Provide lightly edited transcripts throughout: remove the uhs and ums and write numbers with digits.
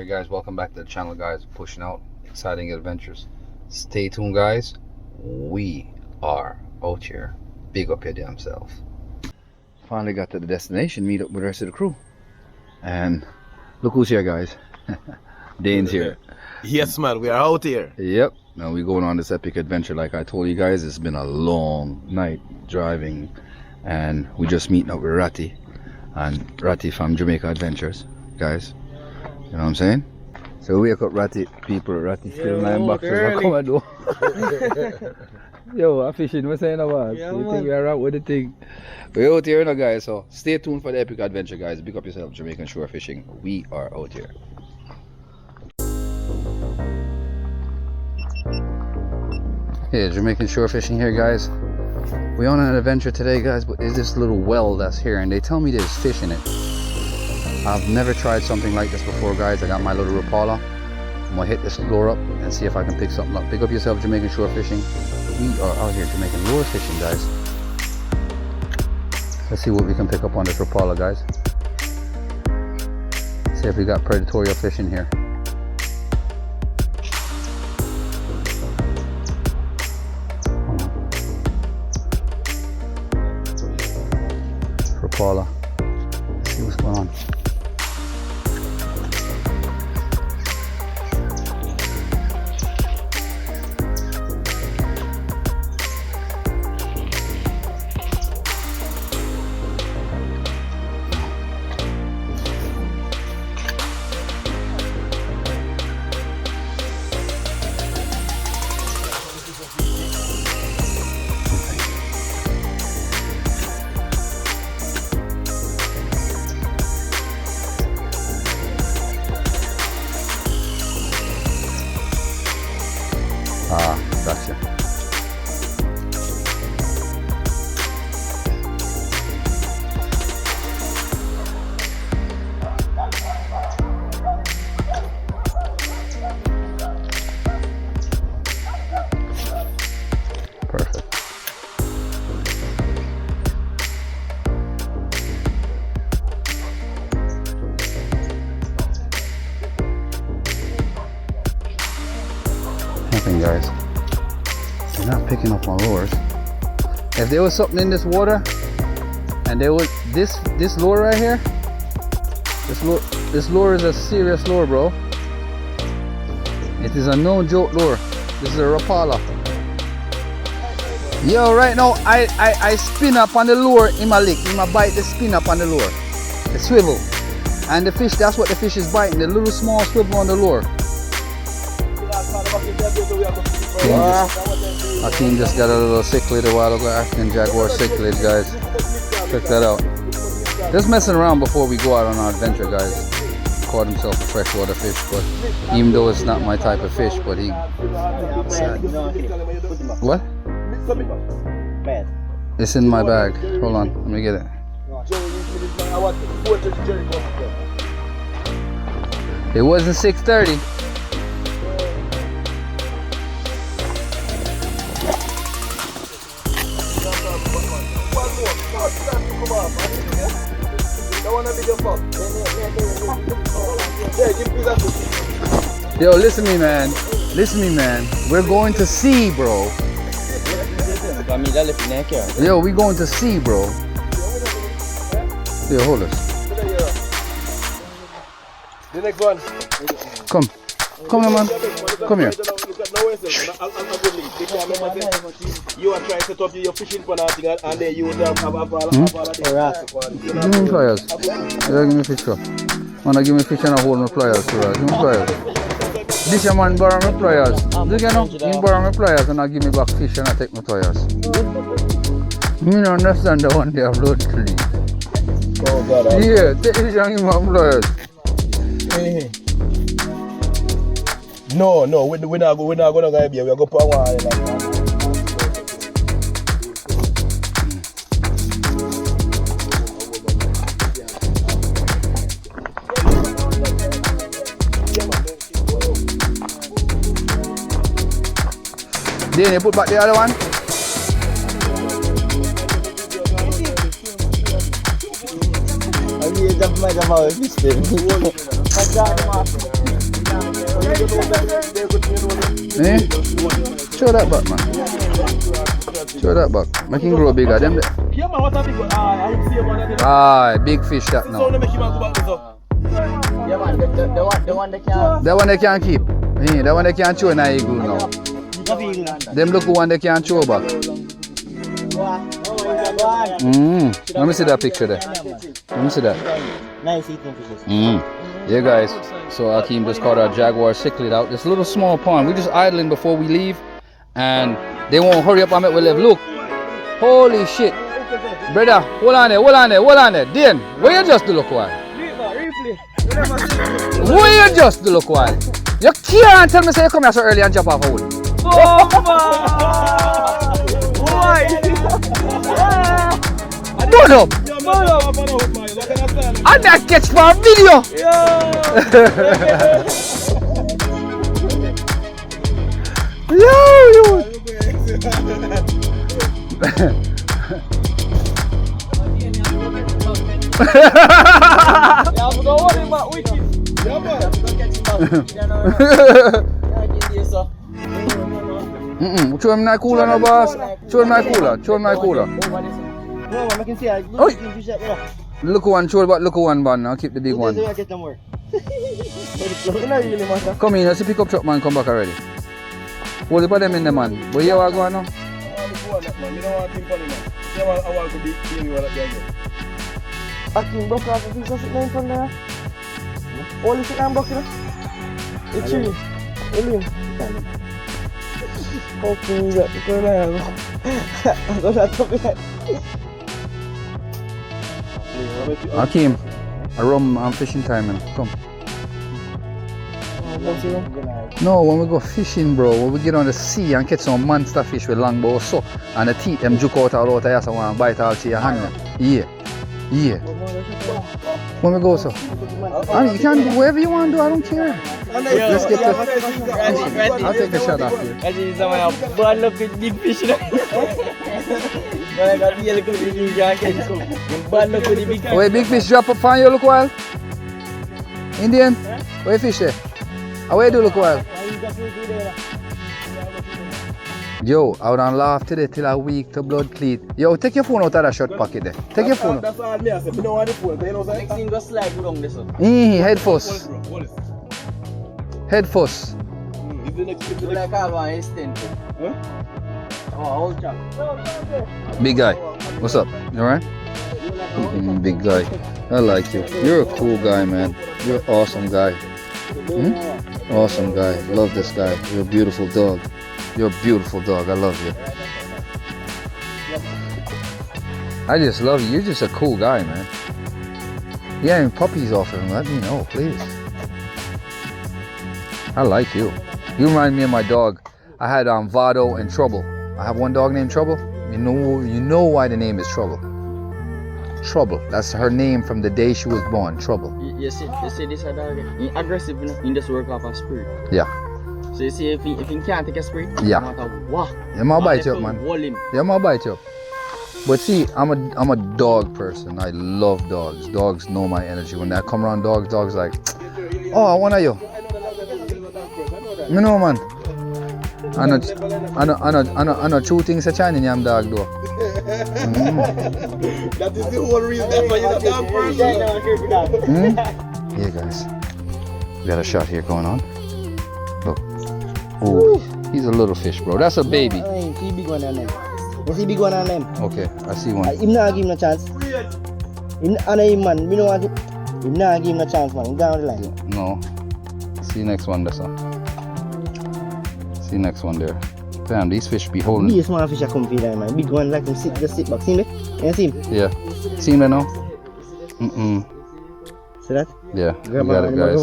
Hey guys, welcome back to the channel, guys. Pushing out exciting adventures. Stay tuned, guys. We are out here. Big up your damn self. Finally got to the destination, meet up with the rest of the crew. And look who's here, guys. Dane's here. Yes, man, we are out here. Yep. Now we're going on this epic adventure. Like I told you guys, it's been a long night driving. And we just meeting up with Ratty. And Ratty from Jamaica Adventures, guys. You know what I'm saying? So we wake up Ratty people, Ratty still 9 boxes. I come and do. Yo, I'm fishing, what's saying about? Yeah, you man. think we're out with the thing? We're out here now, guys, so stay tuned for the epic adventure, guys. Big up yourself, Jamaican shore fishing. We are out here. Yeah, Jamaican shore fishing here, guys. We're on an adventure today, guys, but there's this little well that's here, and they tell me there's fish in it. I've never tried something like this before, guys. I got my little Rapala. I'm gonna hit this lure up and see if I can pick something up. Pick up yourself, Jamaican shore fishing. We are out here Jamaican lure fishing, guys. Let's see what we can pick up on this Rapala, guys. See if we got predatorial fish in here. Rapala. Let's see what's going on. Ah, gotcha. Perfect. Nothing, guys. They're not picking up my lures. If there was something in this water, and there was this lure right here, this lure is a serious lure, bro. It is a no joke lure. This is a Rapala. Yo, right now I spin up on the lure in my lick. In my bite, the spin up on the lure, the swivel, and the fish. That's what the fish is biting. The little small swivel on the lure. Hakeem just got a little cichlid a while ago, African Jaguar cichlid, guys. Check that out. Just messing around before we go out on our adventure, guys. Caught himself a freshwater fish, but even though it's not my type of fish, but he... What? It's in my bag. Hold on, let me get it. It wasn't 6:30. Yo, listen to me, man. Listen to me, man. We're going to sea, bro. Yo, we going to sea, bro. Yo, hold us. The next one. Come. Come here, man. Come here. You are trying to set up your fishing for nothing, and then you have a Give me pliers. Yeah, give me fish cup. Man, give me fish and I hold my pliers. Give me pliers. This your man borrow my pliers. Do you know? He borrow my pliers and I give me back fish and I take my pliers. You don't understand the one they have load clean. Oh God. Yeah, take fish and give me my pliers. No, we're not going to go here. We're going to put one. Then you put back the other one. Of my fish. Eh? Show that back, man. Show that back. Make him grow bigger. Them Yeah, man, what a big one. I see one of them. ah, big fish that So now. they make him go back so. Yeah, man, the one that can. That one they can't keep. Eh, that one they can't show in a eagle now. Them look one they can't show back. Let me see that picture there. Let me see that. Nice eating fishes. Yeah, guys. So Akeem just caught our jaguar cichlid out. This little small pond. We're just idling before we leave, and they won't hurry up on it. We'll leave. Look, holy shit, brother. Hold on there. Hold on there. Hold on there. Dan, where you just to look while? Where you just to look while? You can't tell me say you come here so early and jump off a wood. Oh man! Burn up. And that catch for a video. Yo, yo. Show him my cooler now, boss. Show him my cooler. Show him my cooler. No, man, I can see a Oi. fish up there. Look one, show about look one, man. I'll keep the big one. Get them more. Come in, let's see pick up truck man, come back already. Hold it for them in the man. Where you are going now? I can broke off a piece of it from there. All this I'm broken up. It's chilly. Hopefully you got to go now. I'm going to top it. Akeem, a rum and fishing time, man. Come. No, when we go fishing, bro, when we get on the sea and catch some monster fish with longbow so, and the teeth them juke out all out of you and bite all to your hand. Yeah. Yeah. When we go so. I mean, you can do whatever you want to do, I don't care. Let's get the I'll take a shot after you. I see some bad luck with big fish. But I got the yellow with the jacket. Bad luck with the big fish. Wait, big fish drop up on you look while? Indian? Where fish there? Where do look while? Yo, I would laugh today till a week to blood cleat. Yo, take your phone out of that short pocket there. Take your phone out. That's all me I said. You know what the phone, you know what I'm saying? Go slide down this one. Head first. Head first. Like I have an extent. Oh, hold chop. Big guy. What's up? You alright? Big guy. I like you. You're a cool guy, man. You're an awesome guy. Awesome guy. Love this guy. You're a beautiful dog. You're a beautiful dog. I love you. I just love you. You're just a cool guy, man. You got any puppies off of him? Let me know, please. I like you. You remind me of my dog. I had Vado and Trouble. I have one dog named Trouble. You know why the name is Trouble. Trouble. That's her name from the day she was born. Trouble. You see this dog, he's aggressive, you know? He just work off a spirit. Yeah. So you see, if he can't take a spirit, Yeah. no matter what, Yeah, I'll bite you up, man. hold him. Yeah, I'll bite you up. But see, I'm a dog person. I love dogs. Dogs know my energy. When I come around dogs like, oh, I want you. You know, man. I know two things a Chinese yam dog though. That is the whole reason. That's why you're a dog person. Yeah, guys. We got a shot here going on. Look. Oh, he's a little fish, bro. That's a baby. I see big one on them. You see big one on them. Okay, I see one. Him not give him a chance. Him man, we don't want it. Him not give him a chance, man. Him down the line. No. See you next one, that's all. See you next one there. Damn, these fish be holding. Be a small fish I come feed them, man. Big one like him just sit back. See him? You see him? Yeah. See him there now? See that? Yeah, you got it, guys.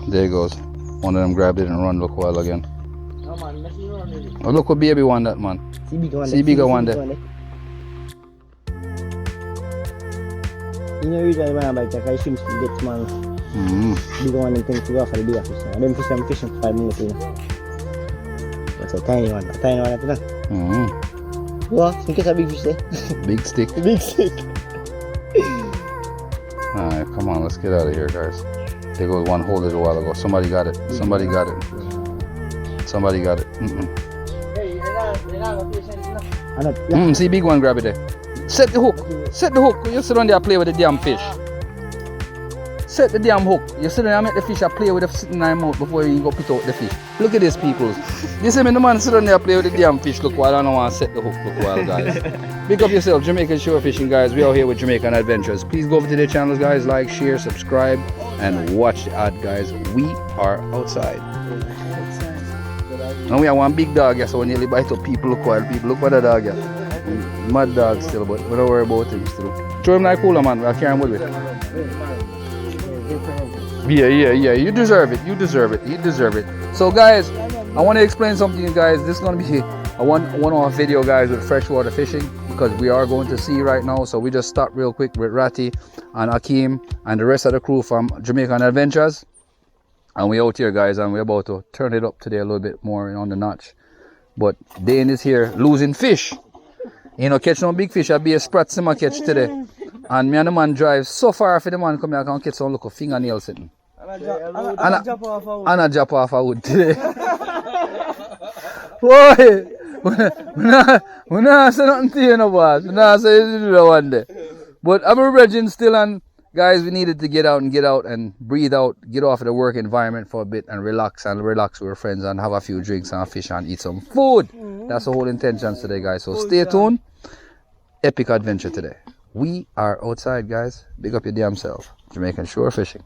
There he goes. One of them grabbed it and run look while again. Oh, man, let's see run with it. Oh, look what baby one that, man. See big one. See bigger one there. You know, usually when I bite, I swim to get small. Big one and things to go for the bigger fish. And them fish I'm fishing for 5 minutes. You know. That's a tiny one. After that. What? In case a big fish there. Big stick. Big stick. Alright, come on, let's get out of here, guys. There goes one hole a little while ago. Somebody got it. Somebody got it. Somebody got it. See, big one, grab it there. Set the hook. Set the hook. You sit on there and play with the damn fish. Set the damn hook. You sit there and make the fish play with the sitting in their mouth before you go put out the fish. Look at these people. You see me, the man sit on there and play with the damn fish. Look while I don't want to set the hook. Look while, guys. Big up yourself, Jamaican shore fishing, guys. We are here with Jamaican Adventures. Please go over to their channels, guys. Like, share, subscribe, and watch the ad, guys. We are outside. And we have one big dog here, so we nearly bite up people. Look while people look for the dog here. Mad dog still, but we don't worry about him still. Throw him like cooler, man. We'll carry him with it. Yeah. You deserve it. You deserve it. You deserve it. So, guys, I want to explain something to you guys. This is going to be a one-off video, guys, with freshwater fishing, because we are going to sea right now. So we just stopped real quick with Ratty and Akeem and the rest of the crew from Jamaican Adventures. And we out here, guys, and we're about to turn it up today a little bit more on the notch. But Dane is here losing fish. You know, catch no big fish. I'll be a sprat simmer catch today. And me and the man drive so far for the man come here, I can catch some little fingernail sitting. And I drop off a wood today. Boy, we not say nothing to you, no boss. We not say you do that one day. But I'm a virgin still, and guys, we needed to get out and breathe out, get off of the work environment for a bit and relax with our friends and have a few drinks and fish and eat some food. That's the whole intention today, guys. So stay tuned. Epic adventure today. We are outside, guys. Big up your damn self. Jamaican shore fishing.